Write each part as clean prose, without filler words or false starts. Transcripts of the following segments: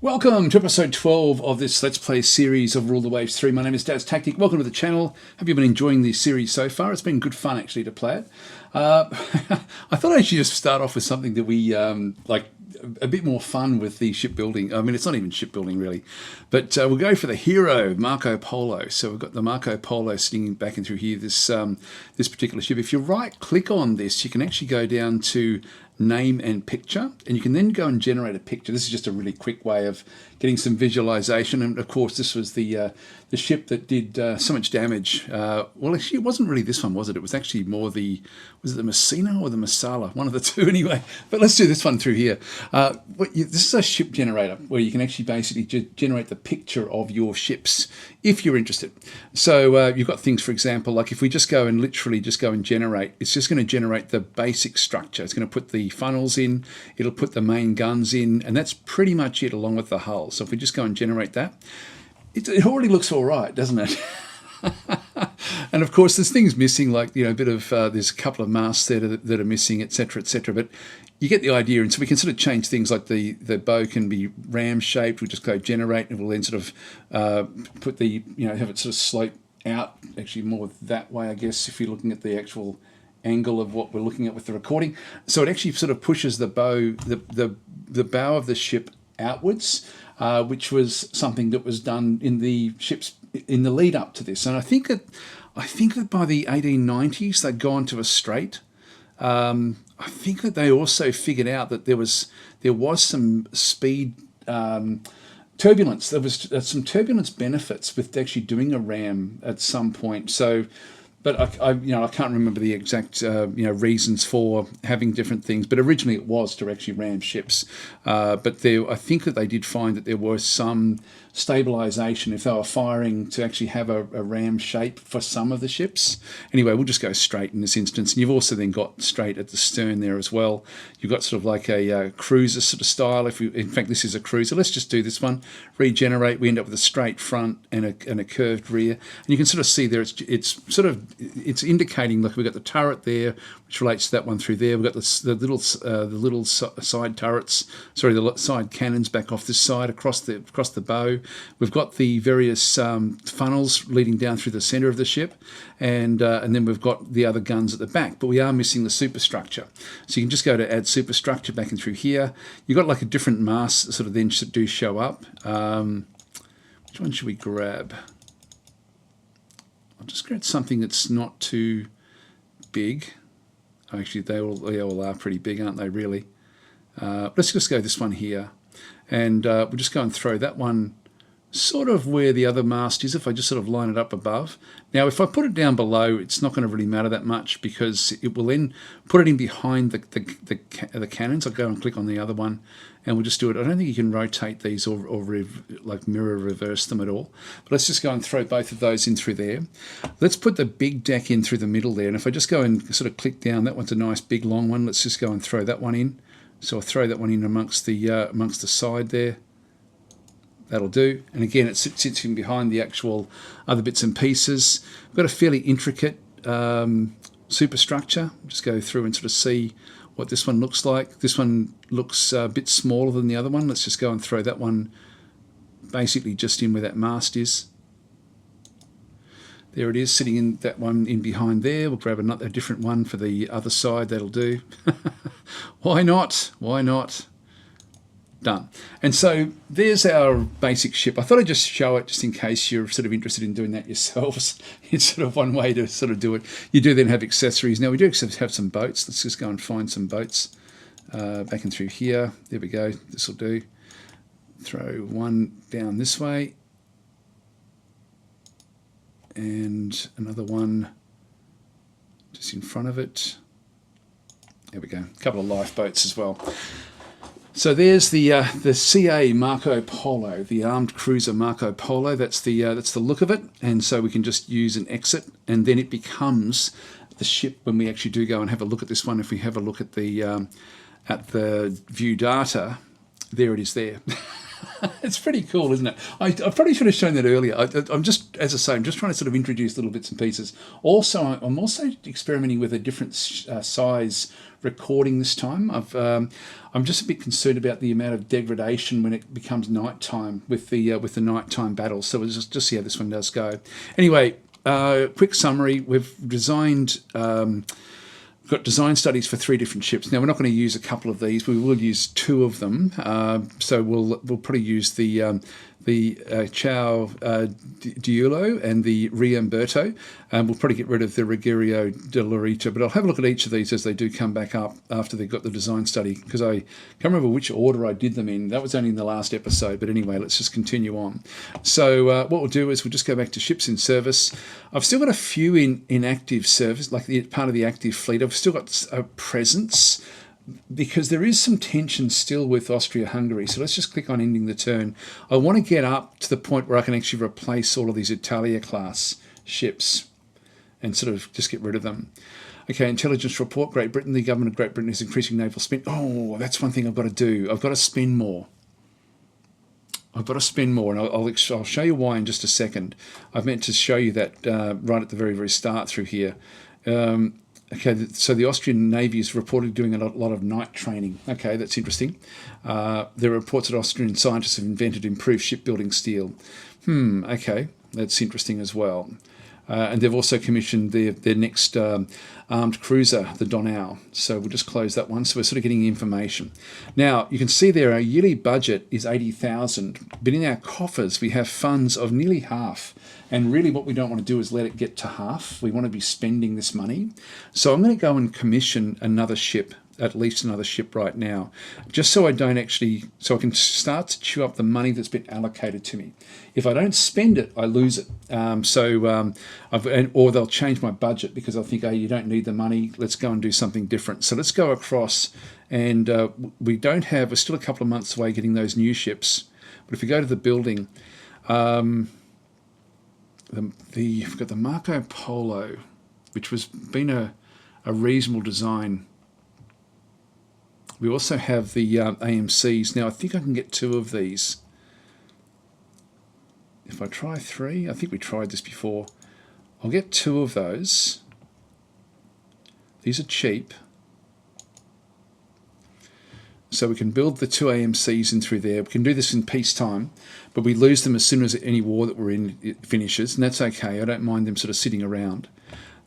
Welcome to episode 12 of this Let's Play series of Rule the Waves 3. My name is DasTactic. Welcome to the channel. Have you been enjoying this series so far? It's been good fun actually to play it. I thought I should just start off with something that we like a bit more fun with the shipbuilding. I mean, it's not even shipbuilding really, but we'll go for the hero, Marco Polo. So we've got the Marco Polo sitting back in through here, this particular ship. If you right click on this, you can actually go down to name and picture, and you can then go and generate a picture. This is just a really quick way of getting some visualization. And of course, this was the ship that did so much damage. Well, actually, it wasn't really this one, was it? It was actually more was it the Messina or the Masala? One of the two anyway. But let's do this one through here. This is a ship generator where you can actually basically generate the picture of your ships if you're interested. So you've got things, for example, like if we just go and literally just go and generate, it's just going to generate the basic structure. It's going to put the funnels in, it'll put the main guns in, and that's pretty much it along with the hull. So if we just go and generate that, it already looks all right, doesn't it? And of course there's things missing, like, you know, a bit of there's a couple of masts there that are missing, etc., etc., but you get the idea. And so we can sort of change things, like the bow can be ram shaped. We just go generate and we'll then sort of put the, you know, have it sort of slope out, actually more that way, I guess, if you're looking at the actual angle of what we're looking at with the recording. So it actually sort of pushes the bow, the bow of the ship outwards, which was something that was done in the ships in the lead up to this. And I think that by the 1890s they'd gone to a straight. I think that they also figured out that there was some speed turbulence. There was some turbulence benefits with actually doing a ram at some point. So, but I can't remember the exact reasons for having different things. But originally it was to actually ram ships. But I think that they did find that there was some stabilization if they were firing to actually have a ram shape for some of the ships. Anyway, we'll just go straight in this instance. And you've also then got straight at the stern there as well. You've got sort of like a cruiser sort of style. In fact, this is a cruiser. Let's just do this one. Regenerate. We end up with a straight front and a curved rear. And you can sort of see there it's indicating, like, we've got the turret there, which relates to that one through there. We've got the little side turrets, the side cannons back off this side across the bow. We've got the various funnels leading down through the centre of the ship, and then we've got the other guns at the back. But we are missing the superstructure. So you can just go to add superstructure back and through here. You've got like a different mast that sort of then do show up. Which one should we grab? I'll just grab something that's not too big. Actually, they all are pretty big, aren't they, really? Let's just go this one here. And we'll just go and throw that one sort of where the other mast is, if I just sort of line it up above. Now, if I put it down below, it's not going to really matter that much, because it will then put it in behind the cannons. I'll go and click on the other one, and we'll just do it. I don't think you can rotate these or like mirror reverse them at all. But let's just go and throw both of those in through there. Let's put the big deck in through the middle there. And if I just go and sort of click down, that one's a nice big long one. Let's just go and throw that one in. So I'll throw that one in amongst the side there. That'll do. And again, it sits in behind the actual other bits and pieces. We've got a fairly intricate superstructure. Just go through and sort of see what this one looks like. This one looks a bit smaller than the other one. Let's just go and throw that one basically just in where that mast is. There it is, sitting in that one in behind there. We'll grab a different one for the other side. That'll do. Why not? Why not? Done. And so there's our basic ship. I thought I'd just show it just in case you're sort of interested in doing that yourselves. It's sort of one way to sort of do it. You do then have accessories. Now we do have some boats. Let's just go and find some boats. Back and through here. There we go. This will do. Throw one down this way. And another one just in front of it. There we go. A couple of lifeboats as well. So there's the CA Marco Polo, the armed cruiser Marco Polo. That's the look of it. And so we can just use an exit, and then it becomes the ship when we actually do go and have a look at this one. If we have a look at the view data, there it is there. It's pretty cool, isn't it? I probably should have shown that earlier. I'm just, as I say, I'm just trying to sort of introduce little bits and pieces. Also, I'm also experimenting with a different size recording this time. I'm just a bit concerned about the amount of degradation when it becomes nighttime with the nighttime battles. So we'll just see how this one does go. Anyway, quick summary: we've designed. Got design studies for 3 different ships. Now we're not going to use a couple of these. We will use 2 of them. So we'll probably use the Ciao Diulo and the Riamberto. We'll probably get rid of the Ruggiero de Lorita, but I'll have a look at each of these as they do come back up after they've got the design study, because I can't remember which order I did them in. That was only in the last episode, but anyway, let's just continue on. So what we'll do is we'll just go back to ships in service. I've still got a few in active service, like part of the active fleet. I've still got a presence, because there is some tension still with Austria-Hungary. So let's just click on ending the turn. I want to get up to the point where I can actually replace all of these Italia-class ships and sort of just get rid of them. Okay, intelligence report, Great Britain. The government of Great Britain is increasing naval spend. Oh, that's one thing I've got to do. I've got to spend more. I've got to spend more, and I'll show you why in just a second. I've meant to show you that right at the very, very start through here. Okay, so the Austrian Navy is reportedly doing a lot of night training. Okay, that's interesting. There are reports that Austrian scientists have invented improved shipbuilding steel. Okay, that's interesting as well. And they've also commissioned their next armed cruiser, the Donau. So we'll just close that one. So we're sort of getting information. Now, you can see there our yearly budget is 80,000, but in our coffers we have funds of nearly half. And really what we don't want to do is let it get to half. We want to be spending this money. So I'm going to go and commission another ship, at least another ship right now, just so I don't actually, so I can start to chew up the money that's been allocated to me. If I don't spend it, I lose it. Or they'll change my budget because I'll think, hey, you don't need the money. Let's go and do something different. So let's go across, and we're still a couple of months away getting those new ships. But if we go to the building, we've got the Marco Polo, which was been a reasonable design. We also have the AMCs. Now I think I can get 2 of these. If I try 3, I think we tried this before. I'll get 2 of those. These are cheap. So we can build the 2 AMCs in through there. We can do this in peacetime, but we lose them as soon as any war that we're in finishes, and that's okay. I don't mind them sort of sitting around.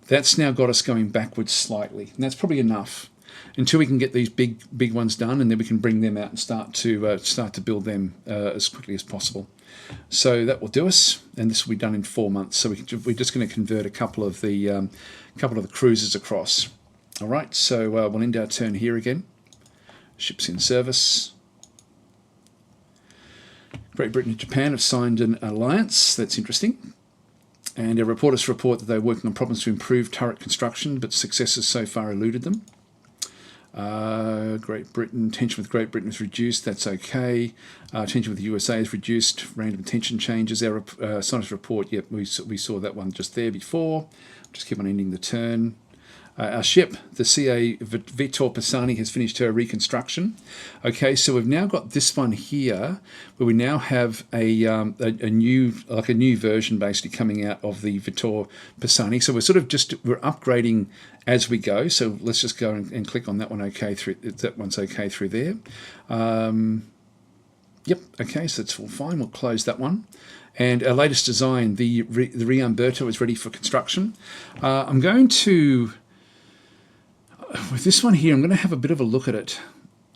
That's now got us going backwards slightly, and that's probably enough until we can get these big ones done, and then we can bring them out and start to build them as quickly as possible. So that will do us, and this will be done in 4 months. So we're just going to convert a couple of the cruisers across. All right, so we'll end our turn here again. Ships in service. Great Britain and Japan have signed an alliance. That's interesting. And our reporters report that they're working on problems to improve turret construction, but successes so far eluded them. Great Britain, tension with Great Britain is reduced. That's okay. Tension with the USA is reduced. Random tension changes. Our scientist report, yep, we saw that one just there before. Just keep on ending the turn. Our ship, the CA Vittor Pisani, has finished her reconstruction. Okay, so we've now got this one here, where we now have a new version basically coming out of the Vittor Pisani. So we're sort of we're upgrading as we go. So let's just go and click on that one. Okay, that one's okay through there. Yep. Okay, so it's all fine. We'll close that one. And our latest design, the Riamberto, is ready for construction. I'm going to. With this one here, I'm going to have a bit of a look at it.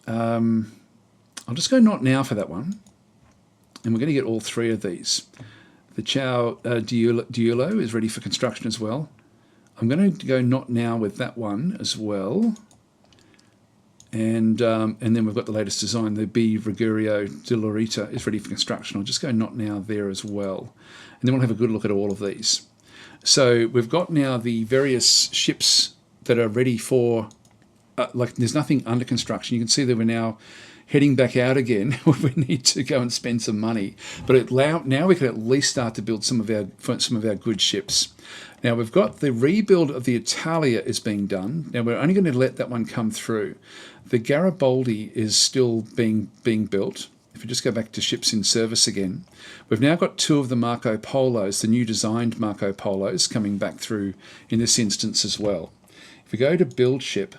I'll just go not now for that one. And we're going to get all 3 of these. The Ciao Diulo is ready for construction as well. I'm going to go not now with that one as well. And then we've got the latest design, the B Ruggiero de Lorita is ready for construction. I'll just go not now there as well. And then we'll have a good look at all of these. So we've got now the various ships that are ready for, there's nothing under construction. You can see that we're now heading back out again. We need to go and spend some money, but now we can at least start to build some of our good ships. Now we've got the rebuild of the Italia is being done. Now we're only going to let that one come through. The Garibaldi is still being built. if we just go back to ships in service again, we've now got 2 of the Marco Polos, the new designed Marco Polos, coming back through in this instance as well. If we go to build ship,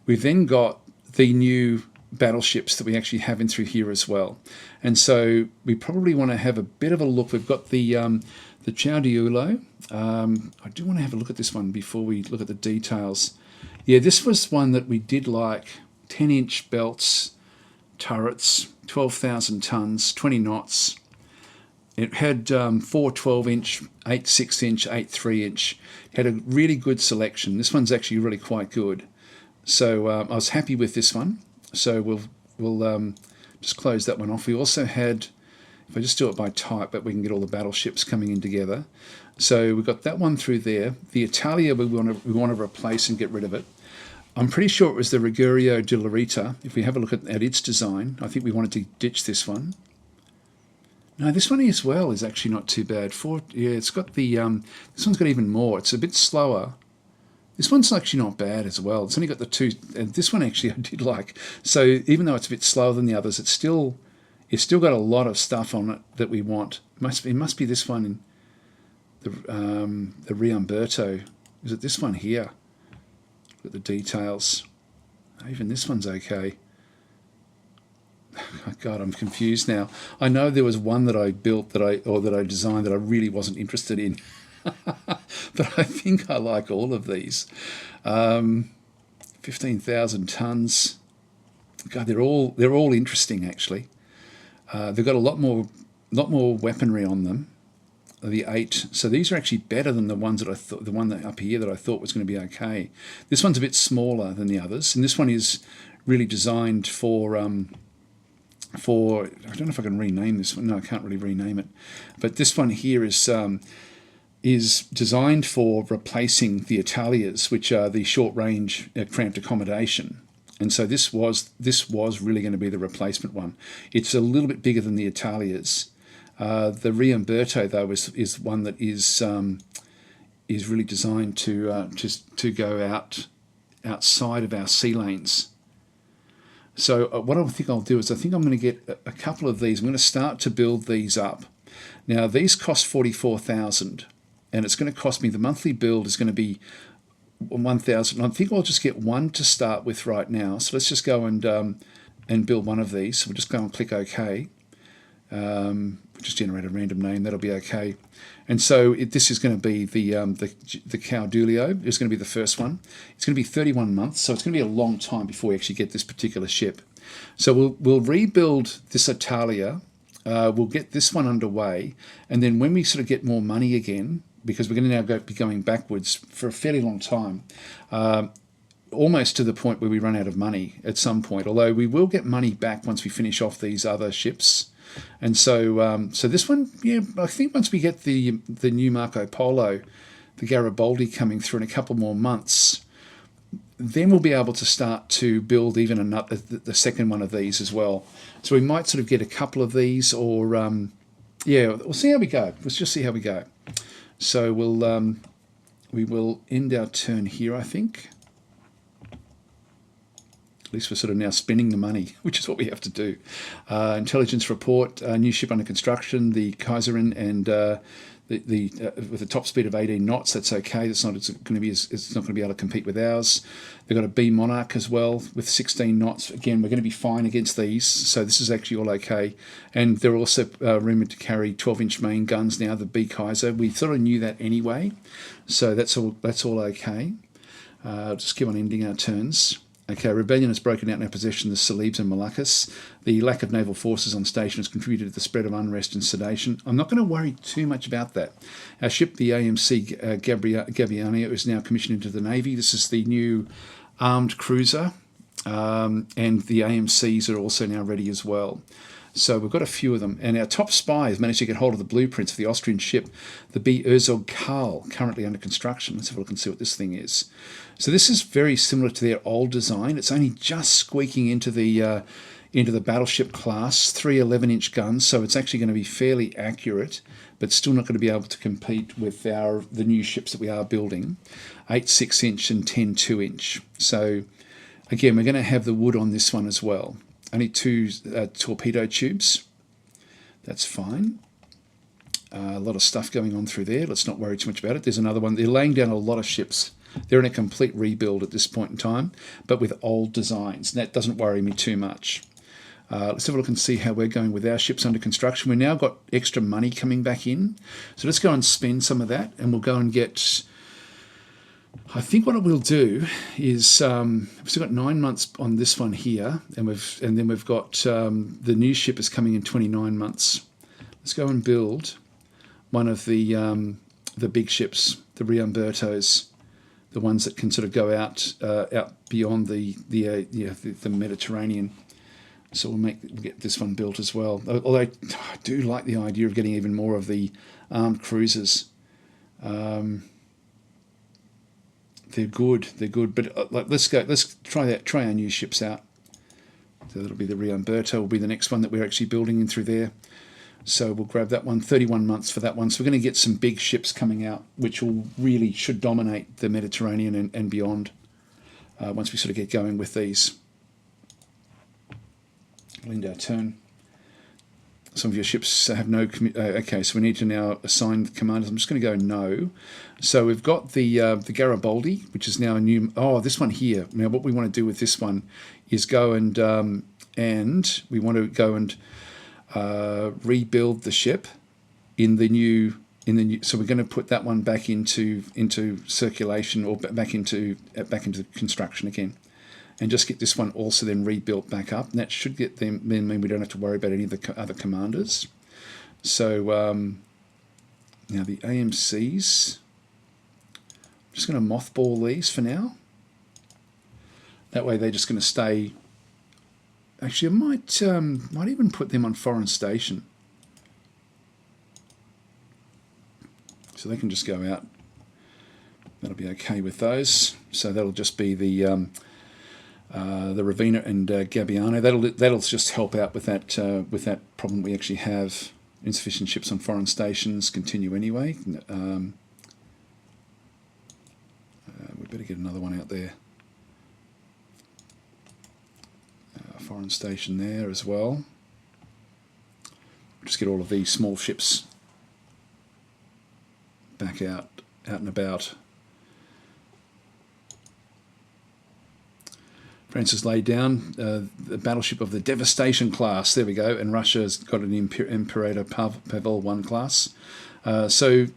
we've then got the new battleships that we actually have in through here as well. And so we probably want to have a bit of a look. We've got the Caudillo. I do want to have a look at this one before we look at the details. Yeah, this was one that we did like. 10-inch belts, turrets, 12,000 tons, 20 knots. It had 4 12-inch, 8 6-inch, 8 3-inch. Had a really good selection. This one's actually really quite good. So I was happy with this one. So we'll just close that one off. We also had, if I just do it by type, but we can get all the battleships coming in together. So we've got that one through there. The Italia we want to replace and get rid of it. I'm pretty sure it was the Ruggiero di Larita. If we have a look at its design, I think we wanted to ditch this one. No, this one as well is actually not too bad. Yeah, it's got the this one's got even more. It's a bit slower. This one's actually not bad as well. It's only got the 2, and this one actually I did like. So even though it's a bit slower than the others, it's still got a lot of stuff on it that we want. It must be this one, the Riumberto. Is it this one here? Look at the details. Even this one's okay. Oh God, I'm confused now. I know there was one that I built that I designed that I really wasn't interested in. But I think I like all of these. 15,000 tons. God, they're all interesting actually. They've got a lot more weaponry on them. The 8. So these are actually better than the ones that I thought. The one that up here that I thought was going to be okay. This one's a bit smaller than the others, and this one is really designed for. I don't know if I can rename this one. No, I can't really rename it. But this one here is designed for replacing the Italias, which are the short-range cramped accommodation. And so this was really going to be the replacement one. It's a little bit bigger than the Italias. The Riumberto though is one that is really designed to go outside of our sea lanes. So what I think I'll do is I think I'm going to get a couple of these. I'm going to start to build these up. Now these cost 44,000, and it's going to cost me, the monthly build is going to be 1,000. I think I'll just get one to start with right now. So let's just go and build one of these. So we'll just go and click OK. Just generate a random name. That'll be okay. And so this is going to be the Caudillo. It's going to be the first one. It's going to be 31 months, so it's going to be a long time before we actually get this particular ship. So we'll rebuild this Italia. We'll get this one underway, and then when we sort of get more money again, because we're going to now be going backwards for a fairly long time, almost to the point where we run out of money at some point. Although we will get money back once we finish off these other ships. And so this one, yeah, I think once we get the new Marco Polo, the Garibaldi coming through in a couple more months, then we'll be able to start to build even the second one of these as well. So we might sort of get a couple of these, or yeah, we'll see how we go. Let's just see how we go. So we will end our turn here, I think. At least we're sort of now spending the money, which is what we have to do. Intelligence report, new ship under construction, the Kaiserin, and with a top speed of 18 knots. That's okay. It's not going to be able to compete with ours. They've got a B Monarch as well with 16 knots. Again, we're going to be fine against these, so this is actually all okay. And they're also rumoured to carry 12-inch main guns now. The B Kaiser. We sort of knew that anyway, so that's all okay. Just keep on ending our turns. Okay, rebellion has broken out in our possession the Celebes and Moluccas. The lack of naval forces on station has contributed to the spread of unrest and sedation. I'm not going to worry too much about that. Our ship, the AMC Gabbiano, is now commissioned into the Navy. This is the new armed cruiser, and the AMCs are also now ready as well. So we've got a few of them. And our top spy has managed to get hold of the blueprints for the Austrian ship, the B Herzog Karl, currently under construction. Let's have a look and see what this thing is. So this is very similar to their old design. It's only just squeaking into the battleship class, 3 11-inch guns, so it's actually going to be fairly accurate, but still not going to be able to compete with the new ships that we are building, 8 6-inch and 10 2-inch. So again, we're going to have the wood on this one as well. only 2 torpedo tubes. That's fine. A lot of stuff going on through there. Let's not worry too much about it. There's another one. They're laying down a lot of ships. They're in a complete rebuild at this point in time, but with old designs. That doesn't worry me too much. Let's have a look and see how we're going with our ships under construction. We've now got extra money coming back in. So let's go and spend some of that, and we'll go and get... I think what we'll do is we've still got 9 months on this one here, and then we've got the new ship is coming in 29 months. Let's go and build one of the big ships, the Riambertos, the ones that can sort of go out beyond the Mediterranean. So we'll get this one built as well. Although I do like the idea of getting even more of the armed cruisers. They're good, but let's try our new ships out. So that'll be the Riamberto, will be the next one that we're actually building in through there. So we'll grab that one, 31 months for that one. So we're going to get some big ships coming out, which should dominate the Mediterranean and beyond once we sort of get going with these. We'll end our turn. Some of your ships have no... okay, so we need to now assign commanders. I'm just going to go no. So we've got the Garibaldi, which is now a new... Oh, this one here. Now what we want to do with this one is go and we want to go and rebuild the ship in the new... So we're going to put that one back into circulation, or back into construction again. And just get this one also then rebuilt back up. And that should get them, then mean we don't have to worry about any of the other commanders. So now the AMCs, I'm just going to mothball these for now. That way they're just going to stay. Actually, I might even put them on foreign station. So they can just go out. That'll be okay with those. So that'll just be the Ravenna and Gabbiano. That'll just help out with that problem we actually have. Insufficient ships on foreign stations continue anyway. We better get another one out there. Foreign station there as well. Just get all of these small ships back out and about. France has laid down the battleship of the Devastation class. There we go. And Russia's got an Imperator Pavel 1 class. So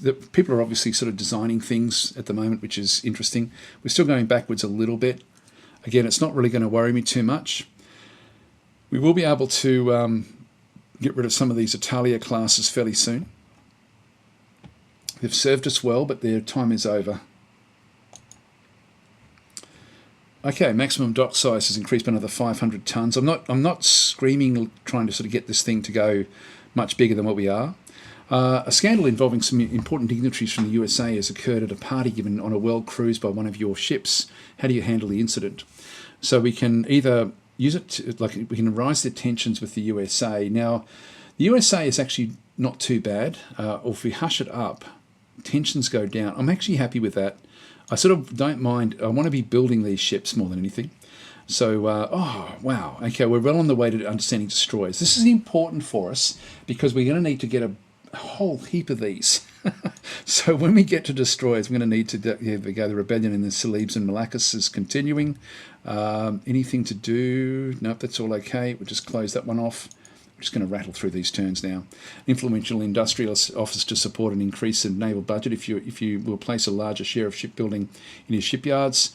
the people are obviously sort of designing things at the moment, which is interesting. We're still going backwards a little bit. Again, it's not really going to worry me too much. We will be able to get rid of some of these Italia classes fairly soon. They've served us well, but their time is over. Okay, maximum dock size has increased by another 500 tons. I'm not screaming trying to sort of get this thing to go much bigger than what we are. A scandal involving some important dignitaries from the USA has occurred at a party given on a world cruise by one of your ships. How do you handle the incident? So we can either use it to, we can rise the tensions with the USA. Now, the USA is actually not too bad. Or if we hush it up, tensions go down. I'm actually happy with that. I sort of don't mind. I want to be building these ships more than anything. So, oh, wow. Okay, we're well on the way to understanding destroyers. This is important for us because we're going to need to get a whole heap of these. So when we get to destroyers, we're going to need to... Here we go. The rebellion in the Celebes and Malacca is continuing. Anything to do? Nope, that's all okay. We'll just close that one off. We're just going to rattle through these turns now. Influential industrial office to support an increase in naval budget if you will place a larger share of shipbuilding in your shipyards.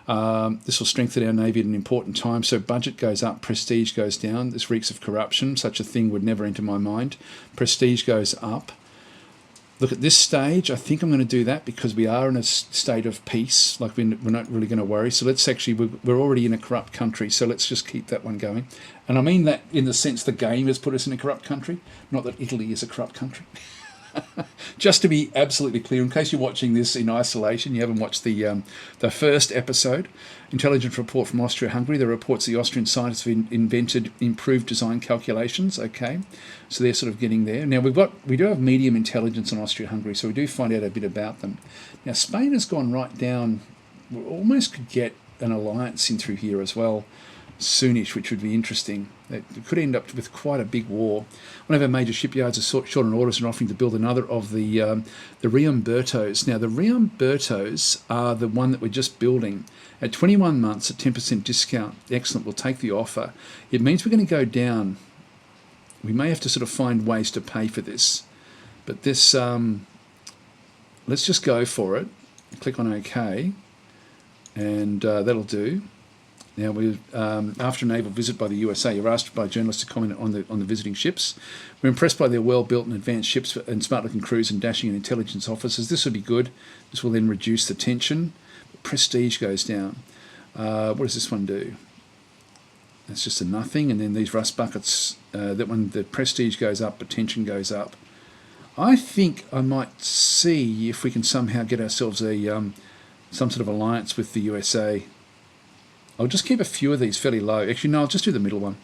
This will strengthen our Navy at an important time. So budget goes up, prestige goes down. This reeks of corruption. Such a thing would never enter my mind. Prestige goes up. Look, at this stage, I think I'm going to do that because we are in a state of peace. Like we're not really going to worry. So let's actually, we're already in a corrupt country. So let's just keep that one going. And I mean that in the sense the game has put us in a corrupt country, not that Italy is a corrupt country. Just to be absolutely clear, in case you're watching this in isolation, you haven't watched the first episode, intelligence report from Austria-Hungary. The reports the Austrian scientists have invented improved design calculations. Okay, so they're sort of getting there. Now we do have medium intelligence on Austria-Hungary, so we do find out a bit about them. Now Spain has gone right down. We almost could get an alliance in through here as well. soonish, which would be interesting. It could end up with quite a big war. One of our major shipyards is short on orders and offering to build another of the Riumbertos. Now, the Riumbertos are the one that we're just building. At 21 months, at 10% discount, excellent, we'll take the offer. It means we're going to go down. We may have to sort of find ways to pay for this. But this, let's just go for it. Click on OK, and that'll do. Now, after a naval visit by the USA, you're asked by journalists to comment on the visiting ships. We're impressed by their well-built and advanced ships and smart-looking crews and dashing and intelligence officers. This will be good. This will then reduce the tension. Prestige goes down. What does this one do? That's just a nothing. And then these rust buckets, that one, the prestige goes up, but tension goes up. I think I might see if we can somehow get ourselves a some sort of alliance with the USA. I'll just keep a few of these fairly low. Actually, no, I'll just do the middle one.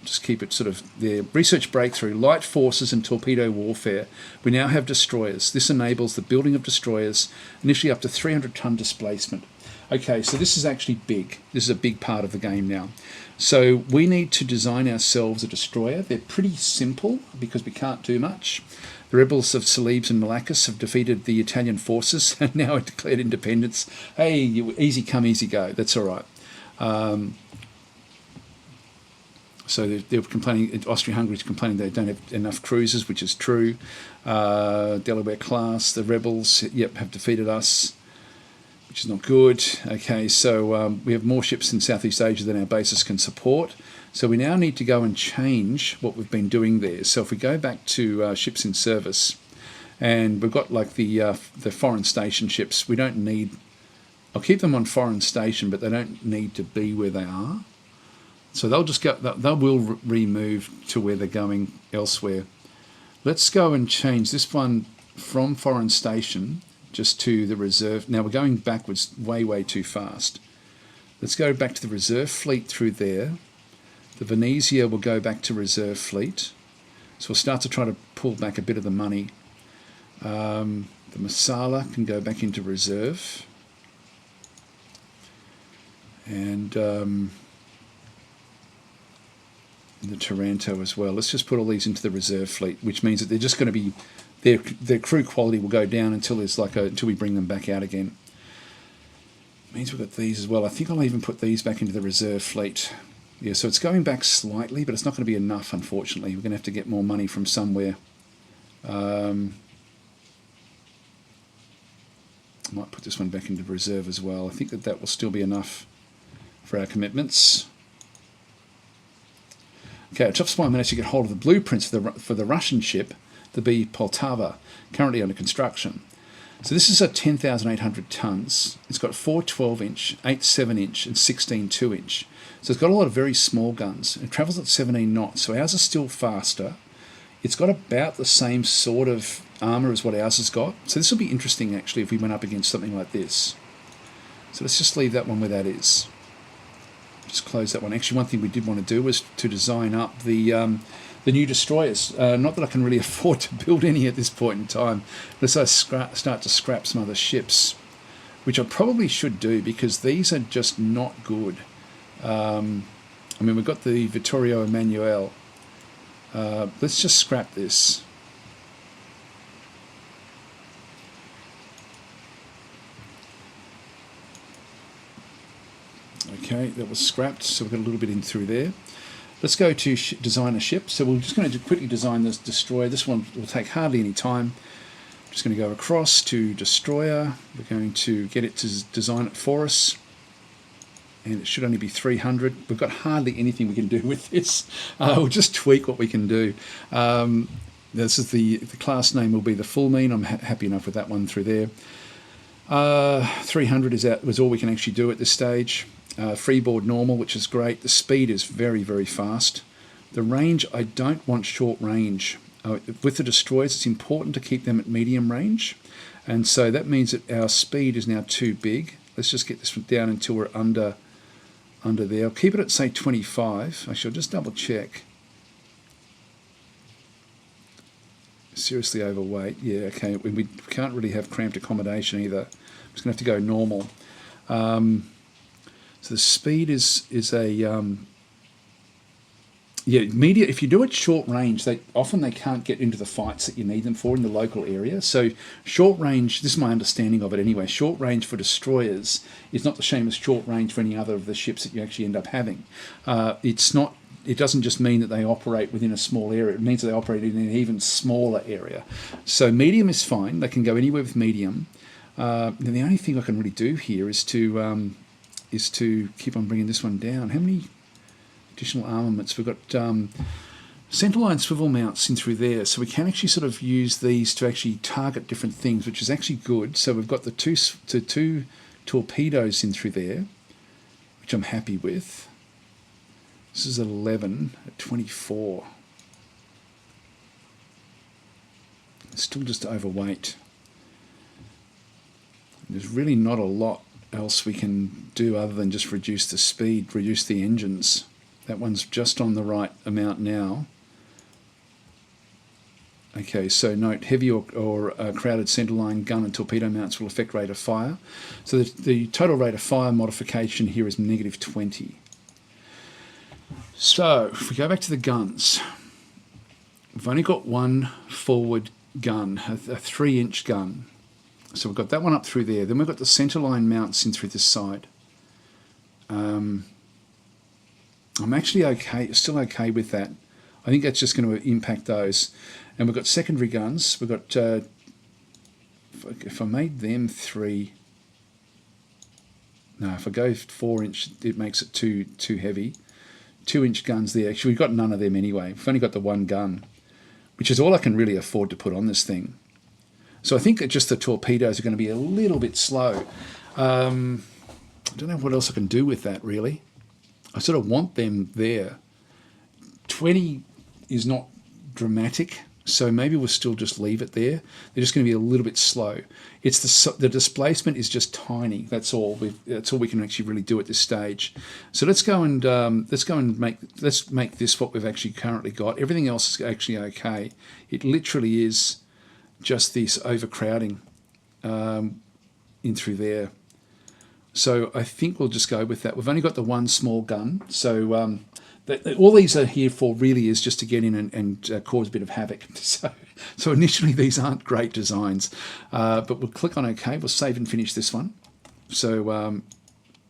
Just keep it sort of there. Research breakthrough, light forces and torpedo warfare. We now have destroyers. This enables the building of destroyers, initially up to 300-ton displacement. Okay, so this is actually big. This is a big part of the game now. So we need to design ourselves a destroyer. They're pretty simple because we can't do much. The rebels of Celebes and Malacus have defeated the Italian forces and now have declared independence. Hey, easy come, easy go. That's all right. So they're complaining, Austria-Hungary's complaining they don't have enough cruisers, which is true. Delaware class, the rebels, yep, have defeated us, which is not good. Okay, so we have more ships in Southeast Asia than our bases can support. So we now need to go and change what we've been doing there. So if we go back to ships in service, and we've got like the foreign station ships, we don't need, I'll keep them on foreign station, but they don't need to be where they are. So they'll just go, they will remove to where they're going elsewhere. Let's go and change this one from foreign station just to the reserve. Now we're going backwards way, way too fast. Let's go back to the reserve fleet through there. The Venezia will go back to reserve fleet. So we'll start to try to pull back a bit of the money. The Masala can go back into reserve. And the Taranto as well. Let's just put all these into the reserve fleet, which means that they're just going to be, their crew quality will go down until there's until we bring them back out again. Means we've got these as well. I think I'll even put these back into the reserve fleet. Yeah, so it's going back slightly, but it's not going to be enough, unfortunately. We're going to have to get more money from somewhere. I might put this one back into reserve as well. I think that will still be enough for our commitments. Okay, Top Spy managed to get hold of the blueprints for the Russian ship, the B Poltava, currently under construction. So this is a 10,800 tons. It's got 4 12-inch, 8 7-inch, and 16 2-inch. So it's got a lot of very small guns. It travels at 17 knots, so ours is still faster. It's got about the same sort of armour as what ours has got. So this will be interesting, actually, if we went up against something like this. So let's just leave that one where that is. Just close that one. Actually, one thing we did want to do was to design up the new destroyers. Not that I can really afford to build any at this point in time. Let's start to scrap some other ships, which I probably should do because these are just not good. I mean, we've got the Vittorio Emanuele. Let's just scrap this. Okay, that was scrapped, so we've got a little bit in through there. Let's go to design a ship. So we're just going to quickly design this destroyer. This one will take hardly any time. I'm just going to go across to destroyer. We're going to get it to design it for us. And it should only be 300. We've got hardly anything we can do with this. We'll just tweak what we can do. This is the class name will be the full mean. I'm happy enough with that one through there. 300 was all we can actually do at this stage. Freeboard normal, which is great. The speed is very, very fast. The range, I don't want short range. With the destroyers, it's important to keep them at medium range. And so that means that our speed is now too big. Let's just get this down until we're under there. I'll keep it at, say, 25. Actually, I'll just double check. Seriously overweight. Yeah, okay. We can't really have cramped accommodation either. I'm just going to have to go normal. So the speed is a yeah, media. If you do it short range, they can't get into the fights that you need them for in the local area. So short range, this is my understanding of it anyway. Short range for destroyers is not the same as short range for any other of the ships that you actually end up having. It's not. It doesn't just mean that they operate within a small area. It means that they operate in an even smaller area. So medium is fine. They can go anywhere with medium. And the only thing I can really do here is to keep on bringing this one down. How many additional armaments? We've got centerline swivel mounts in through there, so we can actually sort of use these to actually target different things, which is actually good. So we've got the two torpedoes in through there, which I'm happy with. This is 11 at 24. It's still just overweight. There's really not a lot else we can do other than just reduce the speed, reduce the engines. That one's just on the right amount now. Okay, so note, heavy or crowded centerline gun and torpedo mounts will affect rate of fire. So the total rate of fire modification here is -20. So if we go back to the guns, we've only got one forward gun, a 3-inch gun. So we've got that one up through there. Then we've got the centerline mounts in through this side. I'm actually okay, still okay with that. I think that's just going to impact those. And we've got secondary guns. We've got, if I made them 3, no, if I go 4-inch, it makes it too heavy. 2-inch guns there. Actually, we've got none of them anyway. We've only got the one gun, which is all I can really afford to put on this thing. So I think that just the torpedoes are going to be a little bit slow. I don't know what else I can do with that, really. I sort of want them there. 20 is not dramatic, so maybe we'll still just leave it there. They're just going to be a little bit slow. It's the displacement is just tiny. That's all. That's all we can actually really do at this stage. So let's go and make this what we've actually currently got. Everything else is actually okay. It literally is just this overcrowding in through there. So I think we'll just go with that. We've only got the one small gun, so all these are here for really is just to get in and cause a bit of havoc. So initially these aren't great designs, but we'll click on OK. We'll save and finish this one. So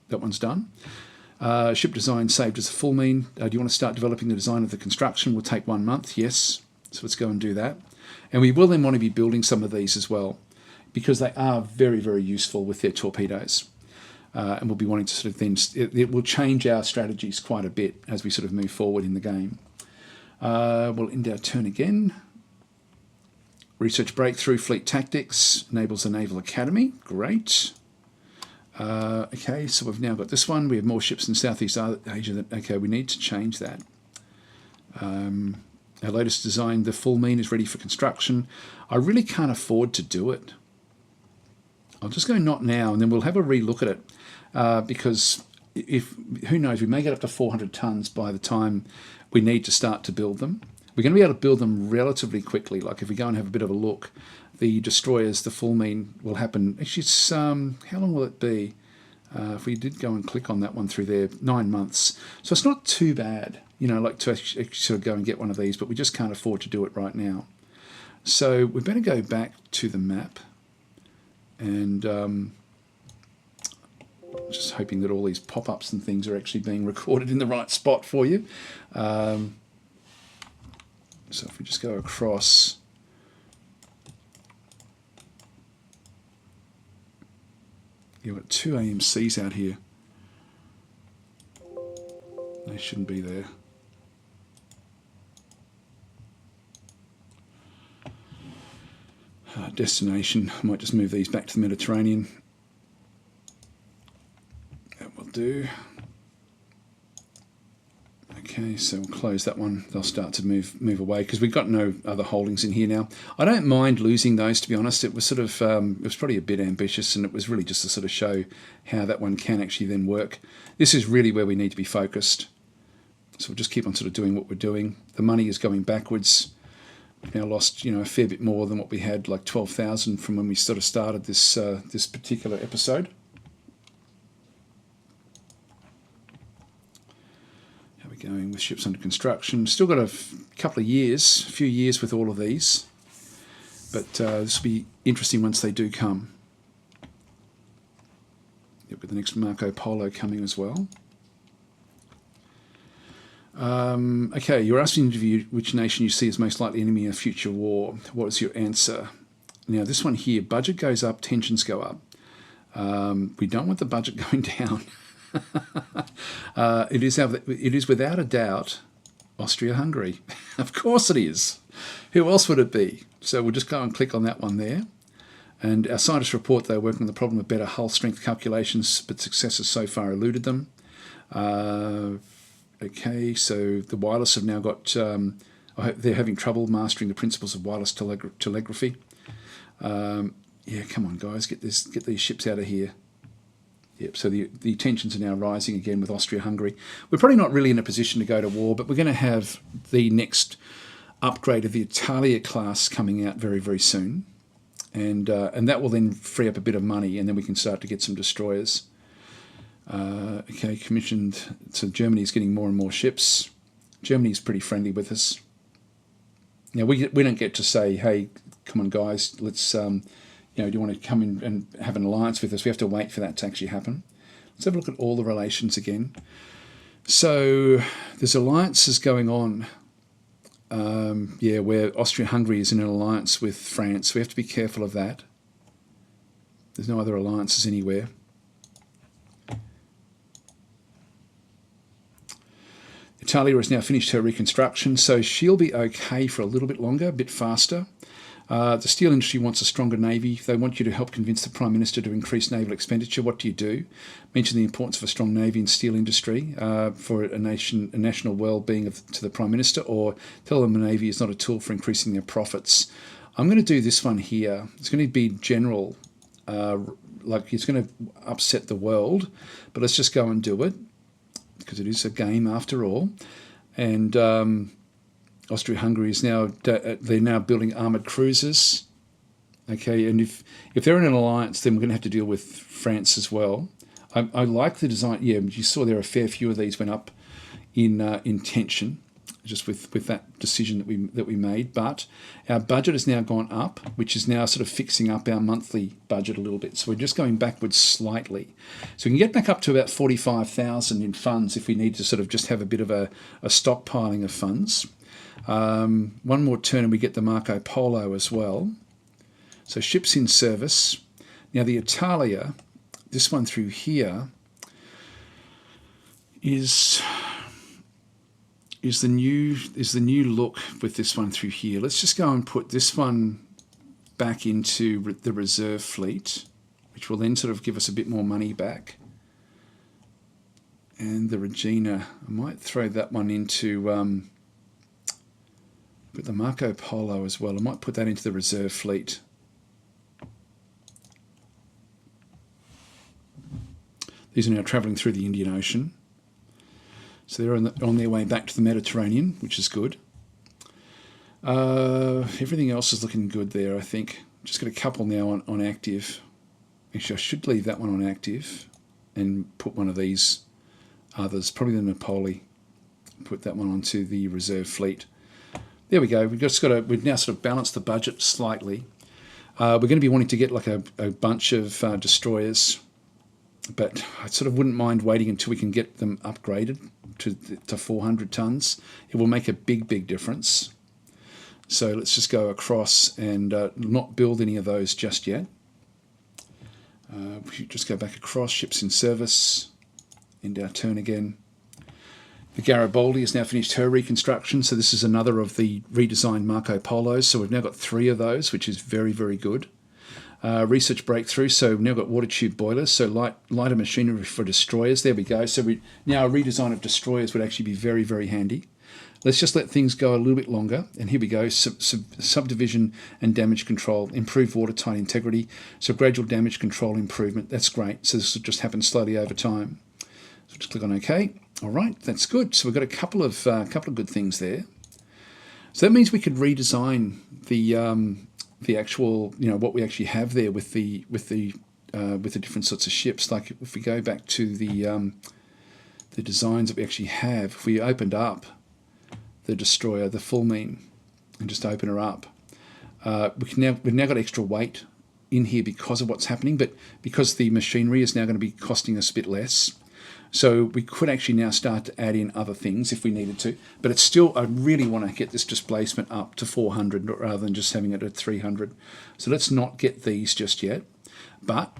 that one's done. Ship design saved as a full mean. Do you want to start developing the design of the construction? Will take 1 month. Yes. So let's go and do that. And we will then want to be building some of these as well, because they are very, very useful with their torpedoes. And we'll be wanting to sort of then, it will change our strategies quite a bit as we sort of move forward in the game. We'll end our turn again. Research breakthrough, fleet tactics, enables a naval academy. Great. Okay, so we've now got this one. We have more ships in Southeast Asia. Okay, we need to change that. Our latest design, the full mean, is ready for construction. I really can't afford to do it. I'll just go not now, and then we'll have a relook at it, because who knows, we may get up to 400 tons by the time we need to start to build them. We're going to be able to build them relatively quickly. Like if we go and have a bit of a look, the destroyers, the full mean will happen. Actually, it's, how long will it be? If we did go and click on that one through there, 9 months. So it's not too bad, you know, like to actually sort of go and get one of these, but we just can't afford to do it right now. So we better go back to the map. And just hoping that all these pop-ups and things are actually being recorded in the right spot for you. So if we just go across, you've got 2 AMCs out here. They shouldn't be there. Destination, I might just move these back to the Mediterranean. That will do. Okay, so we'll close that one. They'll start to move away because we've got no other holdings in here now. I don't mind losing those, to be honest. It was sort of, it was probably a bit ambitious, and it was really just to sort of show how that one can actually then work. This is really where we need to be focused. So we'll just keep on sort of doing what we're doing. The money is going backwards. We've now lost, you know, a fair bit more than what we had, like 12,000 from when we sort of started this this particular episode. the ships under construction. Still got a couple of years, a few years with all of these, but this will be interesting once they do come. Yep, with the next Marco Polo coming as well. Okay, you're asked in the interview which nation you see as most likely enemy in a future war. What is your answer? Now, this one here, budget goes up, tensions go up. We don't want the budget going down. It is without a doubt Austria-Hungary. Of course it is. Who else would it be? So we'll just go and click on that one there. And our scientists report they're working on the problem of better hull strength calculations, but success has so far eluded them. Okay, so the wireless have now got, they're having trouble mastering the principles of wireless telegraphy. Yeah, come on, guys, get these ships out of here. Yep, so the tensions are now rising again with Austria-Hungary. We're probably not really in a position to go to war, but we're going to have the next upgrade of the Italia class coming out very, very soon. And that will then free up a bit of money, and then we can start to get some destroyers. Okay, commissioned. So Germany's getting more and more ships. Germany's pretty friendly with us. Now we don't get to say, hey, come on, guys, let's do you want to come in and have an alliance with us? We have to wait for that to actually happen. Let's have a look at all the relations again. So there's alliances going on. Yeah, where Austria-Hungary is in an alliance with France. We have to be careful of that. There's no other alliances anywhere. Italia has now finished her reconstruction, so she'll be okay for a little bit longer, a bit faster. The steel industry wants a stronger navy. They want you to help convince the Prime Minister to increase naval expenditure. What do? Mention the importance of a strong navy and steel industry for a national well-being to the Prime Minister, or tell them the navy is not a tool for increasing their profits. I'm going to do this one here. It's going to be general, like it's going to upset the world, but let's just go and do it because it is a game after all. And Austria-Hungary is now, they're now building armoured cruisers. Okay, and if they're in an alliance, then we're going to have to deal with France as well. I like the design. Yeah, you saw there a fair few of these went up in tension, just with that decision that we made. But our budget has now gone up, which is now sort of fixing up our monthly budget a little bit. So we're just going backwards slightly. So we can get back up to about 45,000 in funds if we need to sort of just have a bit of a stockpiling of funds. One more turn and we get the Marco Polo as well. So ships in service. Now the Italia, this one through here, is the new look with this one through here. Let's just go and put this one back into the reserve fleet, which will then sort of give us a bit more money back. And the Regina, I might throw that one into but the Marco Polo as well. I might put that into the reserve fleet. These are now travelling through the Indian Ocean. So they're on their way back to the Mediterranean, which is good. Everything else is looking good there, I think. Just got a couple now on active. Actually, I should leave that one on active and put one of these others, probably the Napoli. Put that one onto the reserve fleet. There we go. We've now sort of balanced the budget slightly. We're going to be wanting to get like a bunch of destroyers, but I sort of wouldn't mind waiting until we can get them upgraded to 400 tons. It will make a big difference. So let's just go across and not build any of those just yet. We should just go back across, ships in service, end our turn again. The Garibaldi has now finished her reconstruction, so this is another of the redesigned Marco Polos. So we've now got 3 of those, which is very good. Research breakthrough, so we've now got water tube boilers, so lighter machinery for destroyers. There we go. So now a redesign of destroyers would actually be very handy. Let's just let things go a little bit longer. And here we go, subdivision and damage control, improve watertight integrity, so gradual damage control improvement. That's great. So this will just happen slowly over time. So just click on OK. All right, that's good. So we've got a couple of good things there. So that means we could redesign the actual, what we actually have there with the different sorts of ships. Like if we go back to the the designs that we actually have, if we opened up the destroyer, the full mean, and just open her up, we've now got extra weight in here because of what's happening, but because the machinery is now going to be costing us a bit less. So we could actually now start to add in other things if we needed to, but it's still, I really want to get this displacement up to 400 rather than just having it at 300. So let's not get these just yet, but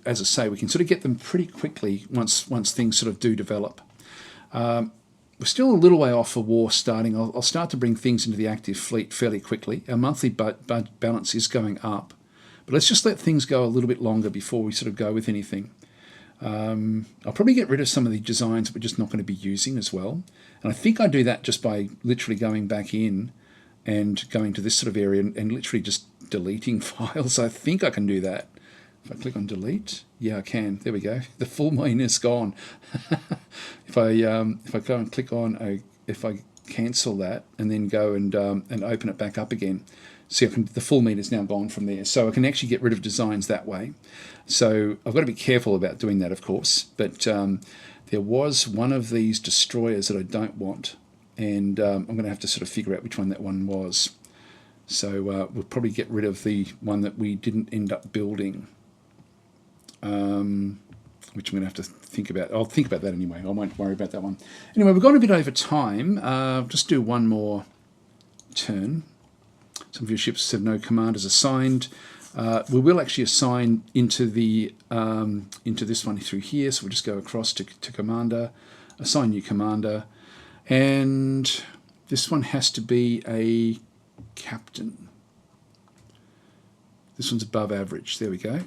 as I say, we can sort of get them pretty quickly once things sort of do develop. We're still a little way off for war starting. I'll start to bring things into the active fleet fairly quickly. Our monthly balance is going up, but let's just let things go a little bit longer before we sort of go with anything. I'll probably get rid of some of the designs that we're just not going to be using as well. And I think I do that just by literally going back in and going to this sort of area and literally just deleting files. I think I can do that. If I click on delete, yeah, I can. There we go. The full mean is gone. If I go and click on, if I cancel that and then go and open it back up again, see, the full mean is now gone from there. So I can actually get rid of designs that way. So I've got to be careful about doing that, of course. But there was one of these destroyers that I don't want, and I'm going to have to sort of figure out which one that one was. So we'll probably get rid of the one that we didn't end up building, which I'm going to have to think about. I'll think about that anyway. I won't worry about that one. Anyway, we've gone a bit over time. Just do one more turn. Some of your ships have no commanders assigned. We will actually assign into this one through here. So we'll just go across to commander, assign new commander, and this one has to be a captain. This one's above average. There we go.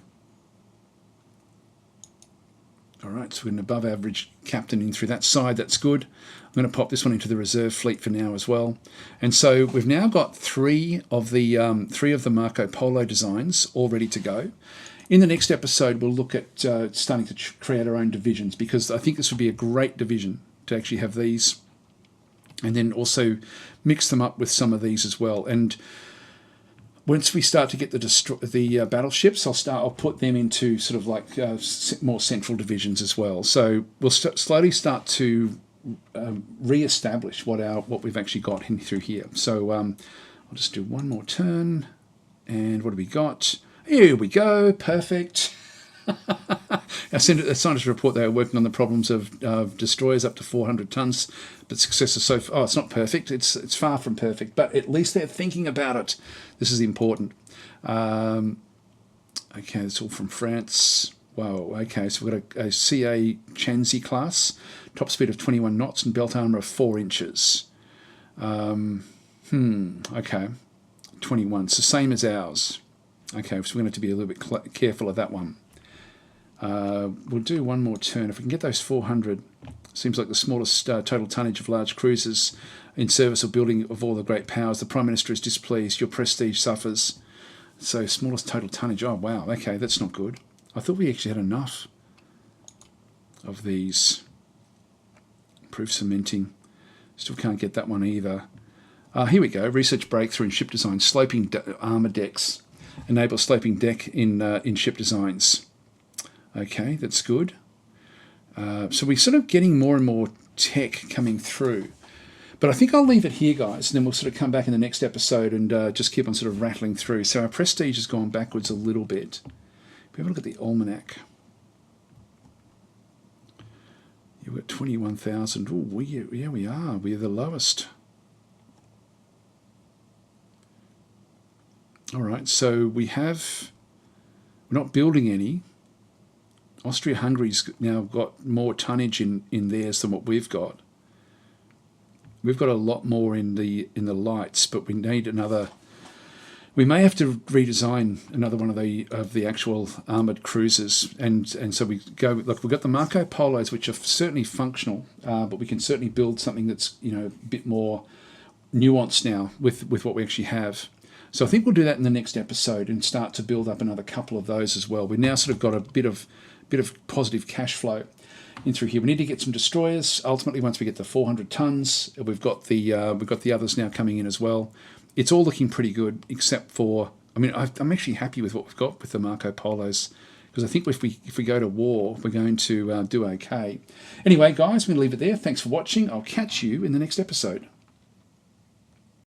All right, so we're an above average captain in through that side. That's good. I'm going to pop this one into the reserve fleet for now as well. And so we've now got three of the Marco Polo designs all ready to go. In the next episode, we'll look at starting to create our own divisions, because I think this would be a great division to actually have these, and then also mix them up with some of these as well. And once we start to get the battleships, I'll put them into sort of like more central divisions as well. So we'll slowly start to re-establish what we've actually got in through here. So I'll just do one more turn, and what do we got? Here we go, perfect. I scientists report they are working on the problems of destroyers up to 400 tons, but success is so far. Oh, it's not perfect. It's far from perfect, but at least they're thinking about it. This is important. Okay, it's all from France. Wow. Okay, so we've got a CA Chanzi class, top speed of 21 knots and belt armor of 4 inches. Okay, 21. So same as ours. Okay, so we're going to have to be a little bit careful of that one. We'll do one more turn. If we can get those 400, seems like the smallest total tonnage of large cruisers in service of building of all the great powers. The Prime Minister is displeased. Your prestige suffers. So smallest total tonnage. Oh, wow. Okay, that's not good. I thought we actually had enough of these. Proof cementing. Still can't get that one either. Here we go. Research breakthrough in ship design. Sloping armor decks. Enable sloping deck in ship designs. Okay, that's good. So we're sort of getting more and more tech coming through. But I think I'll leave it here, guys, and then we'll sort of come back in the next episode and just keep on sort of rattling through. So our prestige has gone backwards a little bit. If we have a look at the almanac. You've got 21,000. Oh, yeah, we are. We're the lowest. All right, so we're not building any. Austria-Hungary's now got more tonnage in theirs than what we've got. We've got a lot more in the lights, but we need another. We may have to redesign another one of the actual armoured cruisers, and so we go. Look, we've got the Marco Polos, which are certainly functional, but we can certainly build something that's a bit more nuanced now with what we actually have. So I think we'll do that in the next episode and start to build up another couple of those as well. We've now sort of got a bit of positive cash flow in through here. We need to get some destroyers. Ultimately, once we get to 400 tons, we've got the others now coming in as well. It's all looking pretty good, except for I'm actually happy with what we've got with the Marco Polos because I think if we go to war, we're going to do okay. Anyway, guys, I'm going to leave it there. Thanks for watching. I'll catch you in the next episode.